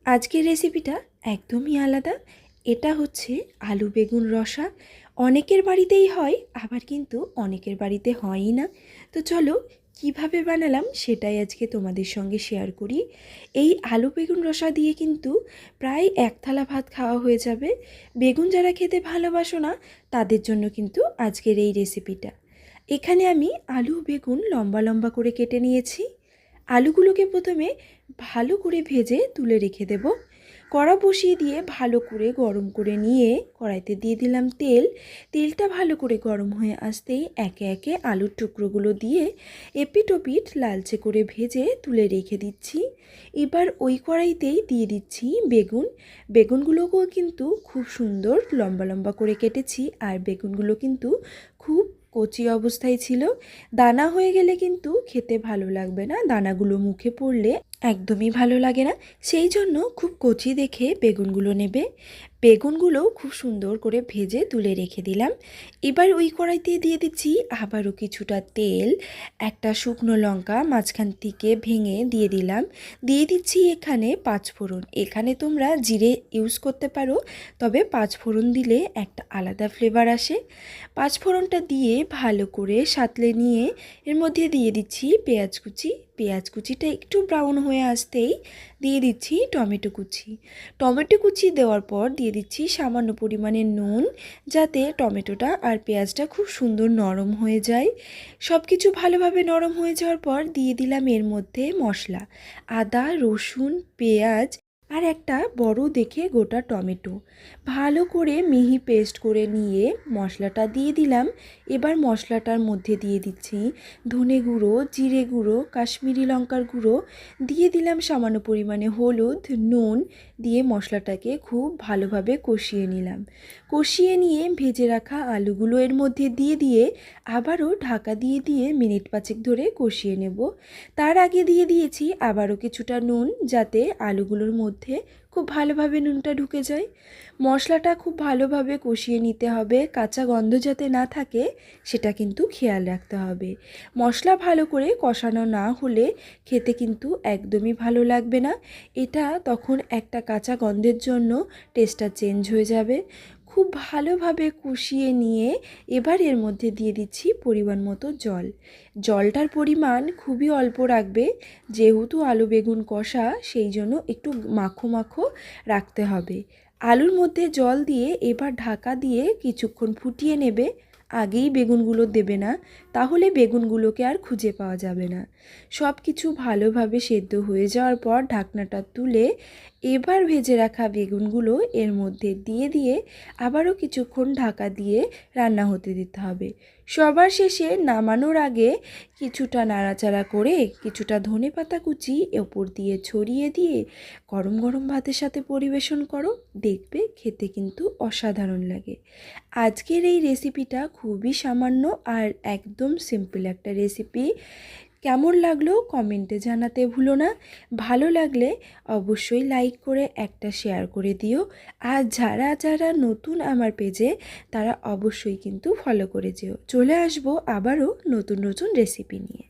আজকের রেসিপিটা একদমই আলাদা। এটা হচ্ছে আলু বেগুন রসা। অনেকের বাড়িতেই হয়, আবার কিন্তু অনেকের বাড়িতে হয়ই না। তো চলো কিভাবে বানালাম সেটাই আজকে তোমাদের সঙ্গে শেয়ার করি। এই আলু বেগুন রসা দিয়ে কিন্তু প্রায় এক থালা ভাত খাওয়া হয়ে যাবে। বেগুন যারা খেতে ভালোবাসো না তাদের জন্য কিন্তু আজকের এই রেসিপিটা। এখানে আমি আলু বেগুন লম্বা লম্বা করে কেটে নিয়েছি। আলুগুলোকে প্রথমে ভালো করে ভেজে তুলে রেখে দেব। কড়া বসিয়ে দিয়ে ভালো করে গরম করে নিয়ে কড়াইতে দিয়ে দিলাম তেল। তেলটা ভালো করে গরম হয়ে আসতেই একে একে আলুর টুকরোগুলো দিয়ে এপিট ওপিট লালচে করে ভেজে তুলে রেখে দিচ্ছি। এবার ওই কড়াইতেই দিয়ে দিচ্ছি বেগুন। বেগুনগুলোকেও কিন্তু খুব সুন্দর লম্বা লম্বা করে কেটেছি, আর বেগুনগুলো কিন্তু খুব কচি অবস্থায় ছিল। দানা হয়ে গেলে কিন্তু খেতে ভালো লাগবে না, দানাগুলো মুখে পড়লে একদমই ভালো লাগে না। সেই জন্য খুব কচি দেখে বেগুনগুলো নেবে। বেগুনগুলোও খুব সুন্দর করে ভেজে তুলে রেখে দিলাম। এবার ওই কড়াইতে দিয়ে দিচ্ছি আবারও কিছুটা তেল। একটা শুকনো লঙ্কা মাঝখান থেকে ভেঙে দিয়ে দিলাম। দিয়ে দিচ্ছি এখানে পাঁচফোড়ন। এখানে তোমরা জিরে ইউজ করতে পারো, তবে পাঁচফোড়ন দিলে একটা আলাদা ফ্লেভার আসে। পাঁচফোড়নটা দিয়ে ভালো করে সাঁতলে নিয়ে এর মধ্যে দিয়ে দিচ্ছি পেঁয়াজ কুচি। পেঁয়াজ কুচিটা একটু ব্রাউন হয়ে আসতেই দিয়ে দিচ্ছি টমেটো কুচি। টমেটো কুচি দেওয়ার পর দিয়ে দিচ্ছি সামান্য পরিমাণে নুন, যাতে টমেটোটা আর পেঁয়াজটা খুব সুন্দর নরম হয়ে যায়। সব কিছু ভালোভাবে নরম হয়ে যাওয়ার পর দিয়ে দিলাম এর মধ্যে মশলা, আদা রসুন পেঁয়াজ আর একটা বড় দেখে গোটা টমেটো ভালো করে মিহি পেস্ট করে নিয়ে মশলাটা দিয়ে দিলাম। এবার মশলাটার মধ্যে দিয়ে দিচ্ছি ধনে গুঁড়ো, জিরে গুঁড়ো, কাশ্মীরি লঙ্কার গুঁড়ো, দিয়ে দিলাম সামান্য পরিমাণে হলুদ, নুন দিয়ে মশলাটাকে খুব ভালোভাবে কষিয়ে নিলাম। কষিয়ে নিয়ে ভেজে রাখা আলুগুলো এর মধ্যে দিয়ে দিয়ে আবারও ঢাকা দিয়ে দিয়ে মিনিট পাঁচেক ধরে কষিয়ে নেব। তার আগে দিয়ে দিয়েছি আবারও কিছুটা নুন, যাতে আলুগুলোর মধ্যে খুব ভালোভাবে নুনটা ঢুকে যায়। মশলাটা খুব ভালোভাবে কষিয়ে নিতে হবে, কাঁচা গন্ধ যাতে না থাকে সেটা কিন্তু খেয়াল রাখতে হবে। মশলা ভালো করে কষানো না হলে খেতে কিন্তু একদমই ভালো লাগবে না। এটা তখন একটা কাঁচা গন্ধের জন্য টেস্টটা চেঞ্জ হয়ে যাবে। খুব ভালোভাবে কষিয়ে নিয়ে এবার এর মধ্যে দিয়ে দিচ্ছি পরিমাণ মতো জল। জলটার পরিমাণ খুবই অল্প রাখবে, যেহেতু আলু বেগুন কষা সেই জন্য একটু মাখো মাখো রাখতে হবে। আলুর মধ্যে জল দিয়ে এবার ঢাকা দিয়ে কিছুক্ষণ ফুটিয়ে নেবে। আগেই বেগুনগুলো দেবে না, তাহলে বেগুনগুলোকে আর খুঁজে পাওয়া যাবে না। সব কিছু ভালোভাবে সেদ্ধ হয়ে যাওয়ার পর ঢাকনাটা তুলে এবার ভেজে রাখা বেগুনগুলো এর মধ্যে দিয়ে দিয়ে আবারও কিছুক্ষণ ঢাকা দিয়ে রান্না হতে দিতে হবে। সবার শেষে নামানোর আগে কিছুটা নাড়াচাড়া করে কিছুটা ধনেপাতা কুচি ওপর দিয়ে ছড়িয়ে দিয়ে গরম গরম ভাতের সাথে পরিবেশন করো, দেখবে খেতে কিন্তু অসাধারণ লাগে। আজকের এই রেসিপিটা খুবই সামান্য আর একদম সিম্পল একটা রেসিপি। কেমন লাগলো কমেন্টে জানাতে ভুলো না। ভালো লাগলে অবশ্যই লাইক করে একটা শেয়ার করে দিও। আর যারা যারা নতুন আমার পেজে, তারা অবশ্যই কিন্তু ফলো করে যেও। চলে আসবো আবারও নতুন নতুন রেসিপি নিয়ে।